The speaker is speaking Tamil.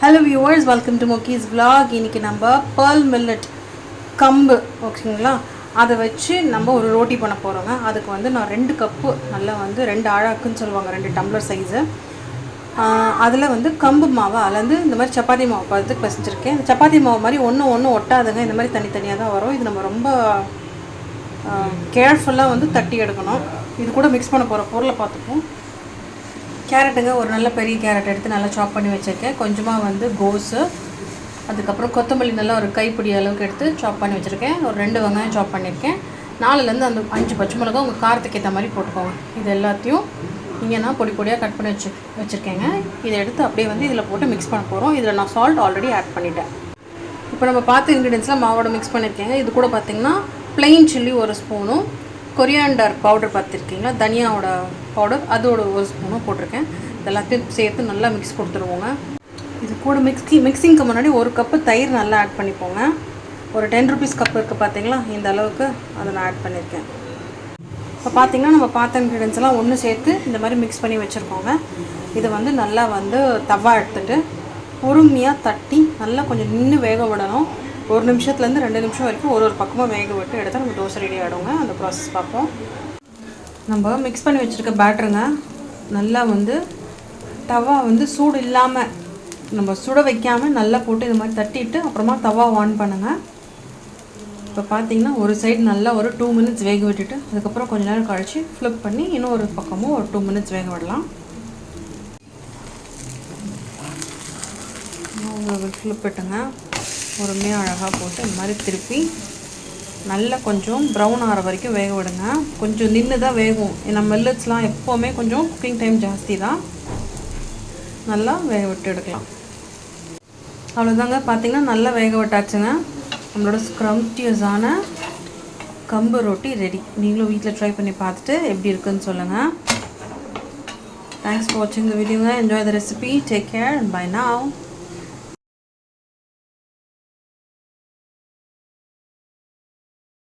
Hello viewers, welcome to Moki's vlog. இன்னைக்கு நம்ம pearl millet கம்பு ஓகேங்களா, அதை வச்சு நம்ம ஒரு ரோட்டி பண்ண போகிறோங்க. அதுக்கு வந்து நான் 2 கப்பு நல்லா வந்து 2 ஆழாக்குன்னு சொல்லுவாங்க, 2 டம்ளர் சைஸு. அதில் வந்து கம்பு மாவை அளந்து இந்த மாதிரி சப்பாத்தி மாவு பார்த்துக்கு பசிச்சிருக்கேன். இந்த சப்பாத்தி மாவு மாதிரி ஒன்று ஒட்டாதுங்க, இந்த மாதிரி தனித்தனியாக தான் வரும். இது நம்ம ரொம்ப கேர்ஃபுல்லாக வந்து தட்டி எடுக்கணும். இது கூட மிக்ஸ் பண்ண போகிற பொருளை பார்த்துப்போம். கேரட்டுங்க, ஒரு நல்ல பெரிய கேரட் எடுத்து நல்லா சாப் பண்ணி வச்சுருக்கேன். கொஞ்சமாக வந்து கோஸு, அதுக்கப்புறம் கொத்தமல்லி நல்லா ஒரு கைப்பிடி அளவுக்கு எடுத்து சாப் பண்ணி வச்சுருக்கேன். ஒரு 2 வெங்காயம் சாப் பண்ணியிருக்கேன். 4லேருந்து அந்த 5 பச்சை மிளகா உங்கள் காரத்துக்கு ஏற்ற மாதிரி போட்டுக்கோங்க. இது எல்லாத்தையும் இங்கே நான் பொடி பொடியாக கட் பண்ணி வச்சுருக்கேங்க. இதை எடுத்து அப்படியே வந்து இதில் போட்டு மிக்ஸ் பண்ண போகிறோம். இதில் நான் சால்ட் ஆல்ரெடி ஆட் பண்ணிட்டேன். இப்போ நம்ம பார்த்த இன்க்ரீடியன்ஸ்லாம் மாவோட மிக்ஸ் பண்ணியிருக்கேங்க. இது கூட பார்த்திங்கன்னா ப்ளெயின் சில்லி 1 ஸ்பூனும், கொரியாண்டர் பவுடர் பார்த்துருக்கீங்களா, தனியாவோட பவுடர், அதோட 1 ஸ்பூனும் போட்டிருக்கேன். எல்லாத்தையும் சேர்த்து நல்லா மிக்ஸ் கொடுத்துருவோங்க. இது கூட மிக்ஸிங்க்கு முன்னாடி 1 கப்பு தயிர் நல்லா ஆட் பண்ணிப்போங்க. ஒரு 10 ருபீஸ் கப் இருக்குது பார்த்தீங்களா, இந்த அளவுக்கு அதை நான் ஆட் பண்ணியிருக்கேன். இப்போ பார்த்திங்கன்னா நம்ம பார்த்த இன்க்ரீடியன்ஸ் எல்லாம் ஒன்று சேர்த்து இந்த மாதிரி மிக்ஸ் பண்ணி வச்சுருக்கோங்க. இதை வந்து நல்லா வந்து தவா எடுத்துகிட்டு பொறுமையாக தட்டி நல்லா கொஞ்சம் நின்று வேக விடணும். 1 நிமிஷத்துலேருந்து 2 நிமிஷம் வரைக்கும் ஒரு பக்கமாக வேக விட்டு எடுத்தால் நம்ம தோசை ரெடி ஆகிடுங்க. அந்த ப்ராசஸ் பார்ப்போம். நம்ம மிக்ஸ் பண்ணி வச்சுருக்க பேட்டருங்க நல்லா வந்து தவா வந்து சூடு இல்லாமல் நம்ம சுட வைக்காமல் நல்லா போட்டு இந்த மாதிரி தட்டிட்டு அப்புறமா தவா ஆன் பண்ணுங்கள். இப்போ பார்த்தீங்கன்னா ஒரு சைடு நல்லா ஒரு 2 மினிட்ஸ் வேக விட்டுட்டு அதுக்கப்புறம் கொஞ்சம் நேரம் கழித்து ஃப்ளிப் பண்ணி இன்னும் ஒரு பக்கமும் ஒரு 2 மினிட்ஸ் வேக விடலாம். ஃப்ளிப் விட்டுங்க, பொறுமையாக அழகாக போட்டு இந்த மாதிரி திருப்பி நல்லா கொஞ்சம் ப்ரௌன் ஆகிற வரைக்கும் வேக விடுங்க. கொஞ்சம் நின்று தான் வேகும். நம்ம மில்லட்ஸ்லாம் எப்போவுமே கொஞ்சம் குக்கிங் டைம் ஜாஸ்தி தான். நல்லா வேக விட்டு எடுக்கலாம். அவ்வளோதாங்க, பார்த்திங்கன்னா நல்லா வேக விட்டாச்சுங்க. நம்மளோட ஸ்க்ரம்டியஸான கம்பு ரொட்டி ரெடி. நீங்களும் வீட்டில் ட்ரை பண்ணி பார்த்துட்டு எப்படி இருக்குன்னு சொல்லுங்கள். தேங்க்ஸ் ஃபார் வாட்சிங் த வீடியோங்க. Enjoy the recipe. Take care and bye now.